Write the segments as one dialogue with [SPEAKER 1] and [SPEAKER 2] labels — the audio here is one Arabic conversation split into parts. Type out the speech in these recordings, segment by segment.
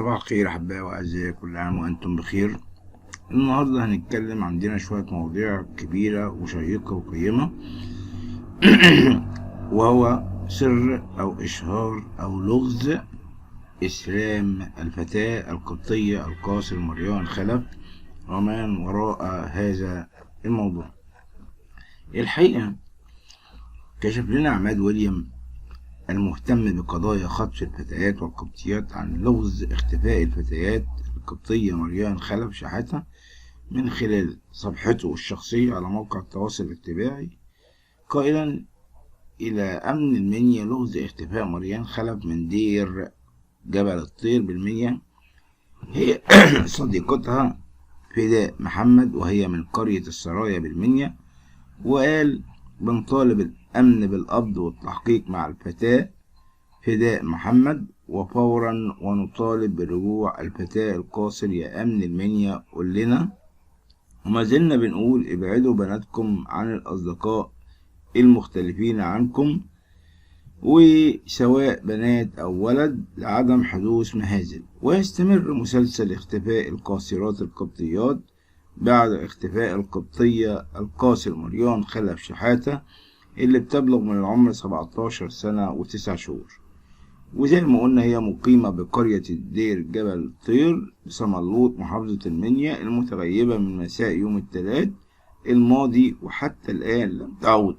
[SPEAKER 1] صباح الخير أحبائي وأعزائي، كل عام وأنتم بخير. النهاردة هنتكلم، عندنا شوية مواضيع كبيرة وشيقة وقيمة وهو سر أو إشهار أو لغز إسلام الفتاة القبطية القاصر مريان خلف ومن وراء هذا الموضوع. الحقيقة كشف لنا عماد ويليام المهتم بقضايا خطف الفتيات والقبطيات عن لغز اختفاء الفتيات القبطية مريان خلف شحاتة من خلال صفحته الشخصية على موقع التواصل الاجتماعي، قائلا: إلى أمن المنيا لغز اختفاء مريان خلف من دير جبل الطير بالمنيا، هي صديقتها فداء محمد وهي من قرية السرايا بالمنيا. وقال: بنطالب الأمن بالقبض والتحقيق مع الفتاة فداء محمد وفورا، ونطالب برجوع الفتاة القاصر. يا أمن المنيا قول لنا. وما زلنا بنقول: ابعدوا بناتكم عن الأصدقاء المختلفين عنكم، وسواء بنات أو ولد، لعدم حدوث مهازل. ويستمر مسلسل اختفاء القاصرات القبطيات بعد اختفاء القبطية القاصر مريان خلف شحاتة اللي بتبلغ من العمر 17 سنة و9 شهور. وزي ما قلنا هي مقيمة بقرية الدير جبل الطير بسملوط محافظة المنيا، المتغيبة من مساء يوم الثلاث الماضي وحتى الآن لم تعود،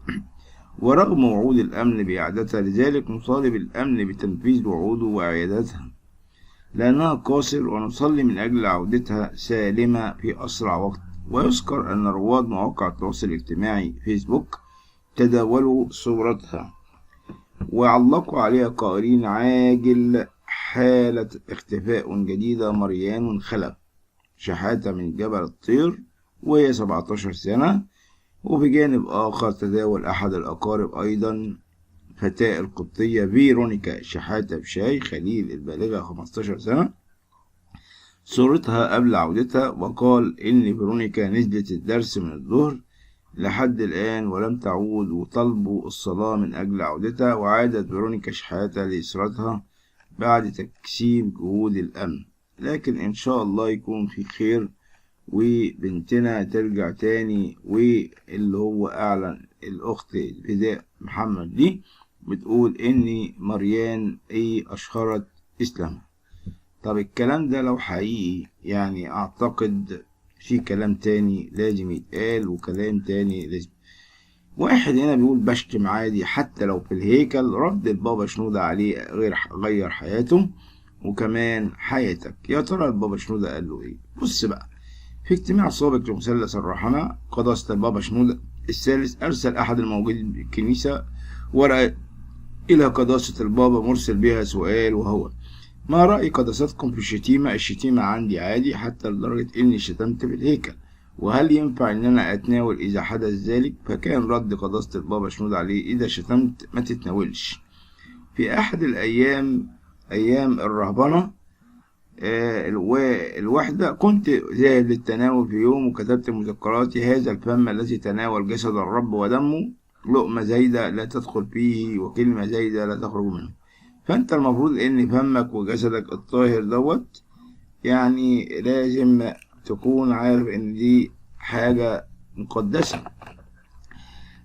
[SPEAKER 1] ورغم وعود الأمن بإعادتها. لذلك نطالب الأمن بتنفيذ وعوده وإعادتها لأنها قاصر، ونصلي من أجل عودتها سالمة في أسرع وقت. ويذكر أن رواد مواقع التواصل الاجتماعي فيسبوك تداولوا صورتها وعلقوا عليها قائلين: عاجل حالة اختفاء جديدة مريان خلف شحاتة من جبل الطير وهي 17 سنة. وفي جانب آخر تداول أحد الأقارب أيضا فتاة القبطية فيرونيكا شحاتة بشاي خليل البالغة 15 سنة صورتها قبل عودتها، وقال إن فيرونيكا نزلت الدرس من الظهر لحد الآن ولم تعود، وطلبوا الصلاة من أجل عودتها. وعادت فيرونيكا شحاتة لأسرتها بعد تكثيف جهود الأمن، لكن إن شاء الله يكون في خير وبنتنا ترجع تاني. واللي هو أعلن الأخت فداء محمد دي بتقول إن مريان أشهرت إسلامها. طب الكلام ده لو حقيقي، يعني أعتقد في كلام تاني لازم يتقال، وكلام تاني لازم. واحد هنا بيقول: بشتم عادي حتى لو في الهيكل. رد البابا شنودة عليه: غير حياته وكمان حياتك. يا ترى البابا شنودة قال له ايه؟ بص بقى، في اجتماع سابق لمثلث الرحمة قداسة البابا شنودة الثالث أرسل أحد الموجودين بالكنيسة ورقة إلى قداسة البابا مرسل بها سؤال، وهو: ما رأي قداستكم في الشتيمة؟ الشتيمة عندي عادي حتى لدرجة إني شتمت في الهيكل، وهل ينفع إن أنا أتناول إذا حدث ذلك؟ فكان رد قداسة البابا شنودة عليه: إذا شتمت ما تتناولش. في أحد الأيام، أيام الرهبنة الوحدة، كنت ذاهب للتناول في يوم وكتبت مذكراتي: هذا الفم الذي تناول جسد الرب ودمه، لقمة زايدة لا تدخل فيه وكلمة زايدة لا تخرج منه. فأنت المفروض إن فمك وجسدك الطاهر دوت، يعني لازم تكون عارف إن دي حاجة مقدسة.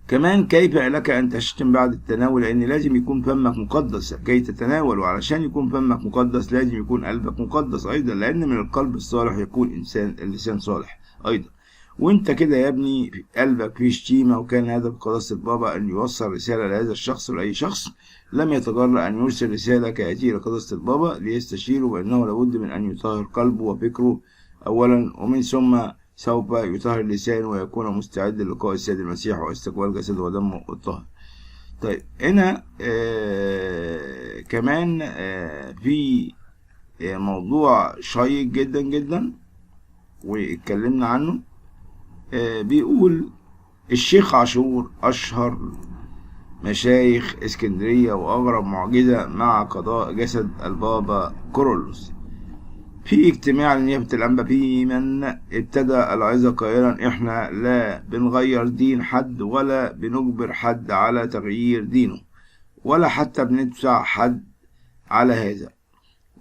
[SPEAKER 1] كمان كيف لك أن تشتم بعد التناول؟ لأن لازم يكون فمك مقدس كي تتناول، وعلشان يكون فمك مقدس لازم يكون قلبك مقدس أيضا، لأن من القلب الصالح يكون اللسان صالح أيضا. وانت كده يا ابني في قلبك فيه شتيمة. وكان هدف قداسة البابا أن يوصل رسالة لهذا الشخص ولأي شخص لم يتجرأ أن يرسل رسالة كهذه لقداسة البابا ليستشيره بأنه لابد من أن يطهر قلبه وفكره أولا، ومن ثم سوف يطهر اللسان ويكون مستعد للقاء السيد المسيح واستقبال جسده ودمه الطاهر. طيب هنا كمان في موضوع شيق جدا جدا واتكلمنا عنه. بيقول: الشيخ عاشور أشهر مشايخ اسكندرية وأغرب معجزة مع قضاء جسد البابا كورولوس. في اجتماع لنيافة الأنبا في من ابتدى العظة قائلا: احنا لا بنغير دين حد ولا بنجبر حد على تغيير دينه ولا حتى بندفع حد على هذا،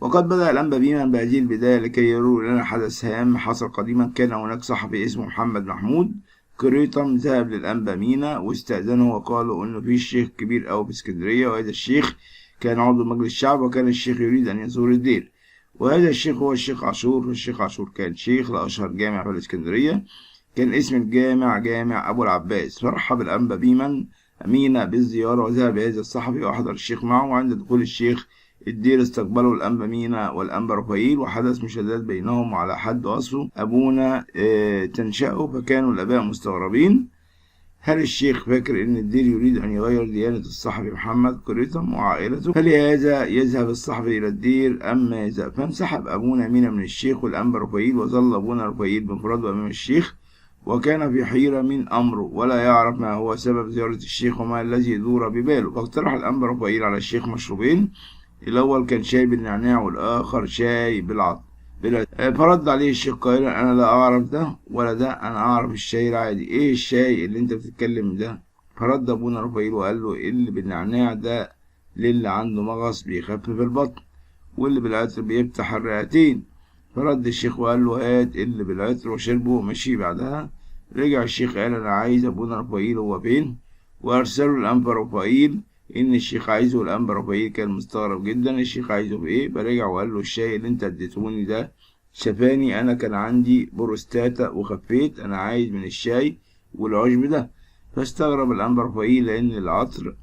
[SPEAKER 1] وقد بدأ الأنبا بيمن بهذه البداية لكي يروا لنا حدث هام حصل قديما. كان هناك صحفي اسمه محمد محمود قريطم ذهب للأنبا مينا واستأذنه وقالوا إنه في شيخ كبير أوي في اسكندرية، وهذا الشيخ كان عضو مجلس الشعب، وكان الشيخ يريد أن يزور الدير. وهذا الشيخ هو الشيخ عاشور. والشيخ عاشور كان شيخ لأشهر جامع في الإسكندرية، كان اسم الجامع جامع أبو العباس. فرحب الأنبا بيمن مينا بالزيارة، وذهب هذا الصحفي وأحضر الشيخ معه. وعند دخول الشيخ الدير استقبلوا الأنبا مينا والأنبا رفائيل، وحدث مشادات بينهم، وعلى حد وصفه أبونا تنشأه. فكانوا الآباء مستغربين، هل الشيخ فاكر إن الدير يريد أن يغير ديانة الصحفي محمد قريطم وعائلته؟ فلهذا يذهب الصحفي إلى الدير أم ماذا؟ فانسحب أبونا مينا من الشيخ والأنبا رفائيل، وظل أبونا رفائيل بانفراده أمام الشيخ، وكان في حيرة من أمره، ولا يعرف ما هو سبب زيارة الشيخ وما الذي يدور بباله. فاقترح الأنبا رفائيل على الشيخ مشروبين، الأول كان شاي بالنعناع والآخر شاي بالعطر. فرد عليه الشيخ قائلا: أنا لا أعرف ده ولا ده، أنا أعرف الشاي العادي. إيه الشاي اللي أنت بتتكلم ده؟ فرد أبونا رفائيل وقال له: اللي بالنعناع ده للي عنده مغص بيخفف البطن، واللي بالعطر بيفتح الرئتين. فرد الشيخ وقال له: هات اللي بالعطر، وشربه ومشي. بعدها رجع الشيخ قال: أنا عايز أبونا رفائيل هو فين؟ وأرسلوا الأنبا رفائيل إن الشيخ عايزه. الأنبا رفائيل كان مستغرب جدا، الشيخ عايزه في إيه؟ فرجع وقال له: الشاي اللي أنت اديتهوني ده شفاني، أنا كان عندي بروستاتا وخفيت، أنا عايز من الشاي والعشب ده. فاستغرب الأنبا رفائيل، لأن العطر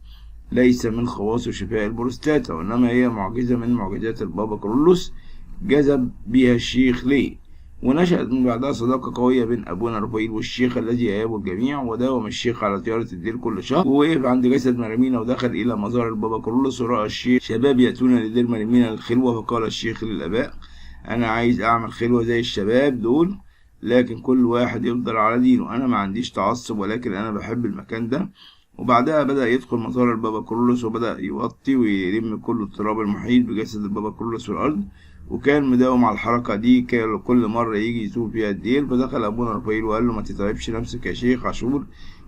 [SPEAKER 1] ليس من خواص شفاء البروستاتا، وإنما هي معجزة من معجزات البابا كرولوس جذب بها الشيخ ليه. ونشأت من بعدها صداقة قوية بين أبونا رفائيل والشيخ الذي يهابه الجميع. وداوم الشيخ على زيارة الدير كل شهر، ووقف عند جسد مريمينا ودخل إلى مزار البابا كرولوس، ورأى الشيخ شباب يأتون لدير مريمينا للخلوة. فقال الشيخ للآباء: أنا عايز أعمل خلوة زي الشباب دول، لكن كل واحد يفضل على دينه. أنا ما عنديش تعصب، ولكن أنا بحب المكان ده. وبعدها بدأ يدخل مزار البابا كرولوس، وبدأ يوطي ويلم كل التراب المحيط بجسد البابا كرولوس في الأرض، وكان مداوم على الحركة دي. كان كل مرة يجي يزور فيها الدير. فدخل أبونا رفائيل وقال له: ما تتعبش نفسك يا شيخ عاشور،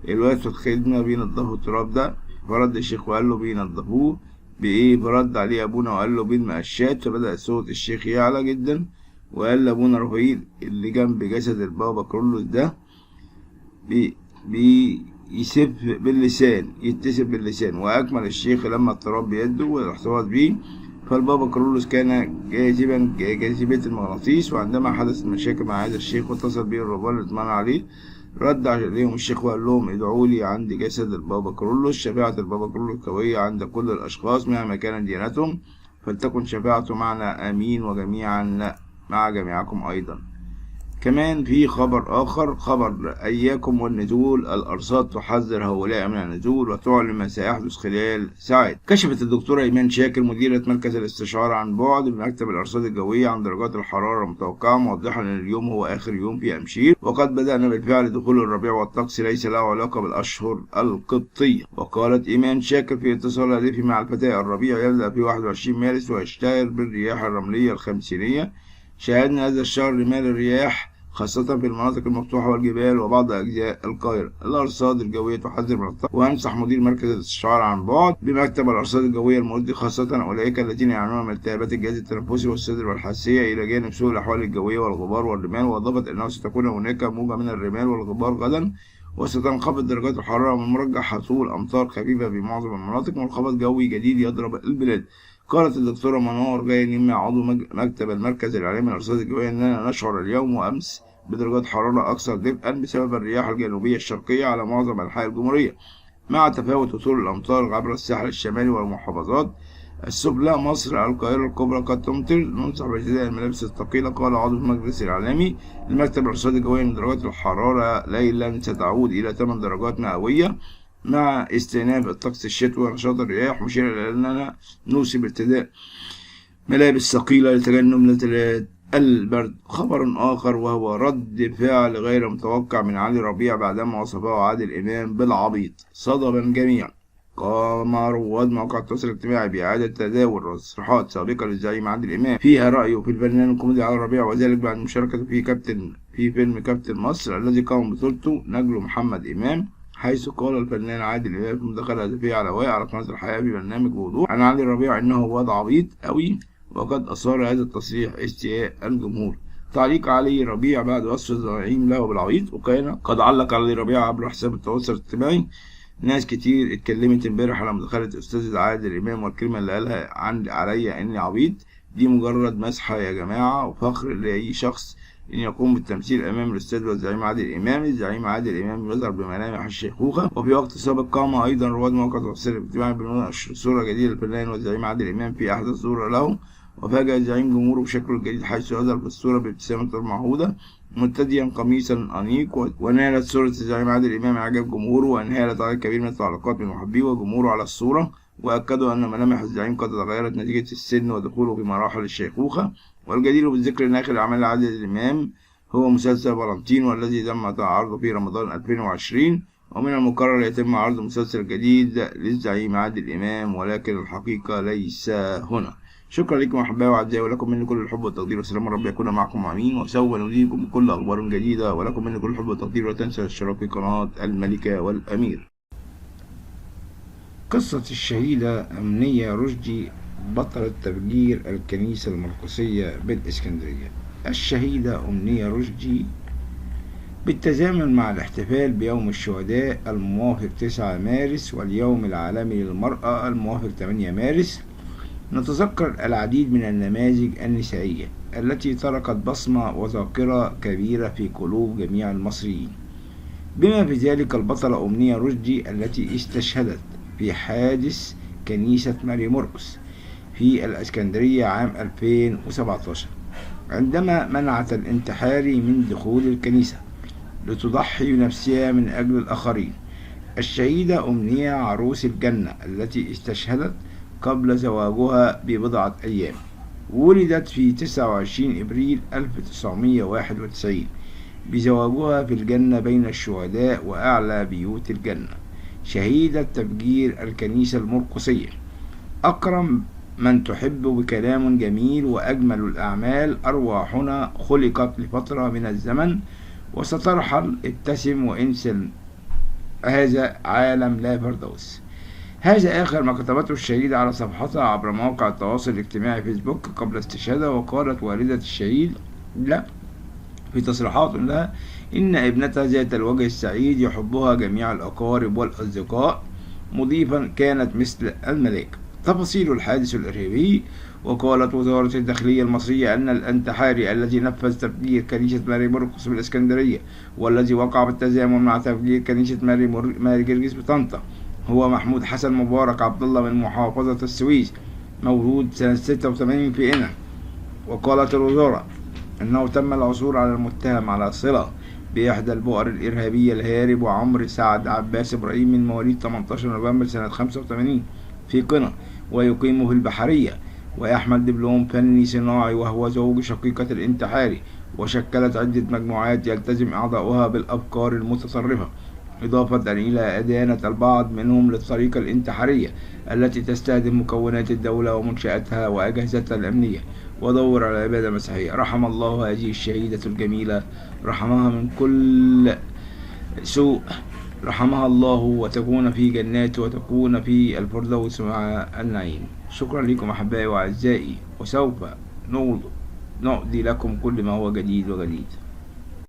[SPEAKER 1] الوقت في الخدمة بينضفوا التراب ده. فرد الشيخ وقال له: بينضفوه بإيه؟ فرد عليه أبونا وقال له: بالمقشات. فبدأ صوت الشيخ يعلى جدا، وقال لأبونا رفائيل: اللي جنب جسد البابا كرولوس ده يسب باللسان، يتسب باللسان. وأكمل الشيخ لما التراب بيده والاحتفاظ به. فالبابا كرولوس كان جاذبا جاذبية المغناطيس، وعندما حدثت مشاكل مع هذا الشيخ واتصل به الرهبان ليطمئن عليه، رد عليهم الشيخ وقال لهم: ادعوا لي عند جسد البابا كرولوس. شفاعة البابا كرولوس قوية عند كل الأشخاص مهما كانت ديانتهم، فلتكن شفاعته معنا آمين، وجميعا مع جميعكم أيضا. كمان في خبر آخر، خبر إياكم والنزول. الأرصاد تحذر هؤلاء من النزول وتعلن ما سيحدث خلال ساعات. كشفت الدكتورة إيمان شاكر مديرة مركز الاستشارة عن بعد بمكتب الأرصاد الجوية عن درجات الحرارة المتوقعة، موضحة أن اليوم هو آخر يوم في أمشير، وقد بدأنا بالفعل دخول الربيع، والطقس ليس له علاقة بالأشهر القبطية. وقالت إيمان شاكر في اتصال هاتفي مع الفتاة: الربيع يبدأ في 21 مارس ويشتهر بالرياح الرملية الخمسينية. شاهدنا هذا الشهر رمال الرياح خاصة في المناطق المفتوحة والجبال وبعض أجزاء القاهرة. الأرصاد الجوية تحذر من الطقس، وينصح مدير مركز الاستشعار عن بعد بمكتب الأرصاد الجوية المرضي خاصة أولئك الذين يعانون من التهابات الجهاز التنفسي والصدر والحساسية إلى جانب سوء الأحوال الجوية والغبار والرمال. وأضافت أنه ستكون هناك موجة من الرمال والغبار غدا، وستنخفض درجات الحرارة، من مرجح حصول أمطار خفيفة في معظم المناطق، وانخفاض جوي جديد يضرب البلاد. قالت الدكتورة منار غانم عضو مكتب المركز الإعلامي للأرصاد الجوية: أننا نشعر اليوم وأمس بدرجات حرارة أكثر دفئا بسبب الرياح الجنوبية الشرقية على معظم أنحاء الجمهورية، مع تفاوت وصول الأمطار عبر الساحل الشمالي والمحافظات السفلى. مصر القاهرة الكبرى قد تمطر، ننصح بارتداء الملابس الثقيلة. قال عضو المجلس الإعلامي لمكتب الأرصاد الجوية أن درجات الحرارة ليلا ستعود إلى 8 درجات مئوية مع استئناف الطقس الشتوي ونشاط الرياح، مشيرا إلى أننا نوصي بارتداء ملابس ثقيلة لتجنب نزلات البرد. خبر آخر وهو رد فعل غير متوقع من علي ربيع بعدما وصفه عادل إمام بالعبيط. صدم الجميع. قام رواد مواقع التواصل الاجتماعي بإعادة تداول تصريحات سابقة للزعيم عادل إمام فيها رأيه في الفنان الكوميدي علي ربيع، وذلك بعد مشاركته في فيلم كابتن مصر الذي قام بطولته نجله محمد إمام، حيث قال الفنان عادل إمام في مداخلة هاتفية على قناة الحياة في برنامج بوضوح عن علي ربيع إنه واد عبيط أوي، وقد أثار هذا التصريح استياء الجمهور. تعليق علي ربيع بعد وصف الزعيم له بالعبيط. وكان قد علق علي ربيع عبر حساب التواصل الاجتماعي. ناس كتير اتكلمت امبارح على مداخلة أستاذ عادل إمام، والكلمة اللي قالها عليا إني عبيط دي مجرد مسحة يا جماعة، وفخر لأي شخص إن يقوم بالتمثيل أمام الأستاذ والزعيم عادل إمام. الزعيم عادل إمام يظهر بملامح الشيخوخة. وفي وقت سابق قام أيضا رواد مواقع التواصل الاجتماعي بنشر صورة جديدة للفنان والزعيم عادل إمام في أحدث صورة له، وفاجأ الزعيم جمهوره بشكله الجديد، حيث يظهر في الصورة بابتسامة معهودة مرتديا قميصا أنيق. ونالت صورة الزعيم عادل إمام إعجاب جمهوره، وانهالت عدد كبير من التعليقات من محبيه وجمهوره على الصورة، وأكدوا أن ملامح الزعيم قد تغيرت نتيجة السن ودخوله في مراحل الشيخوخة. والجدير بالذكر أن آخر أعمال عادل إمام هو مسلسل فالنتين، والذي تم عرضه في رمضان 2020. ومن المقرر يتم عرض مسلسل جديد للزعيم عادل إمام، ولكن الحقيقة ليس هنا. شكرا لكم أحبائي وأعزائي، ولكم مني كل الحب والتقدير والسلام. ربي يكون معكم آمين. وسوف نريكم كل أخبار جديدة، ولكم مني كل الحب والتقدير. ولا تنسى الاشتراك في قناة الملكة والأمير. قصة الشهيدة أمنية رشدي بطلة تفجير الكنيسة المرقسية بالإسكندرية. الشهيدة أمنية رشدي بالتزامن مع الاحتفال بيوم الشهداء الموافق 9 مارس واليوم العالمي للمرأة الموافق 8 مارس، نتذكر العديد من النماذج النسائية التي تركت بصمة وذاكرة كبيرة في قلوب جميع المصريين، بما في ذلك البطلة أمنية رشدي التي استشهدت في حادث كنيسة ماري مرقس في الإسكندرية عام 2017 عندما منعت الانتحاري من دخول الكنيسة لتضحي بنفسها من أجل الآخرين. الشهيدة أمنية عروس الجنة التي استشهدت قبل زواجها ببضعة أيام، ولدت في 29 إبريل 1991 بزواجها في الجنة بين الشهداء وأعلى بيوت الجنة، شهيدة تفجير الكنيسة المرقسية. أكرم من تحب بكلام جميل وأجمل الأعمال. أرواحنا خلقت لفترة من الزمن وسترحل، ابتسم وانسى، هذا عالم لا فردوس. هذا آخر ما كتبته الشهيدة على صفحتها عبر مواقع التواصل الاجتماعي فيسبوك قبل استشهادها. وقالت والدة الشهيد لا في تصريحات لها إن ابنتها ذات الوجه السعيد يحبها جميع الأقارب والأصدقاء، مضيفا كانت مثل الملائكة. تفاصيل الحادث الإرهابي. وقالت وزارة الداخلية المصرية أن الانتحاري الذي نفذ تفجير كنيسة ماري مرقس بالإسكندرية والذي وقع بالتزامن مع تفجير كنيسة ماري جرجس بطنطا هو محمود حسن مبارك عبد الله من محافظة السويس، مولود سنة 86 في قنا. وقالت الوزارة أنه تم العثور على المتهم على صلة بإحدى البؤر الإرهابية الهارب وعمر سعد عباس إبراهيم من مواليد 18 نوفمبر سنة 85 في قنا، ويقيم في البحرية، ويحمل دبلوم فني صناعي، وهو زوج شقيقة الانتحاري. وشكلت عدة مجموعات يلتزم أعضاؤها بالأفكار المتطرفة، إضافة إلى أدانة البعض منهم للطريقة الانتحارية التي تستهدف مكونات الدولة ومنشآتها وأجهزتها الأمنية ودور على العبادة المسيحية. رحم الله هذه الشهيدة الجميلة، رحمها من كل سوء، رحمها الله، وتكون في جنات وتكون في الفردوس مع النعيم. شكرا لكم أحبائي وأعزائي، وسوف نقضي لكم كل ما هو جديد وجديد.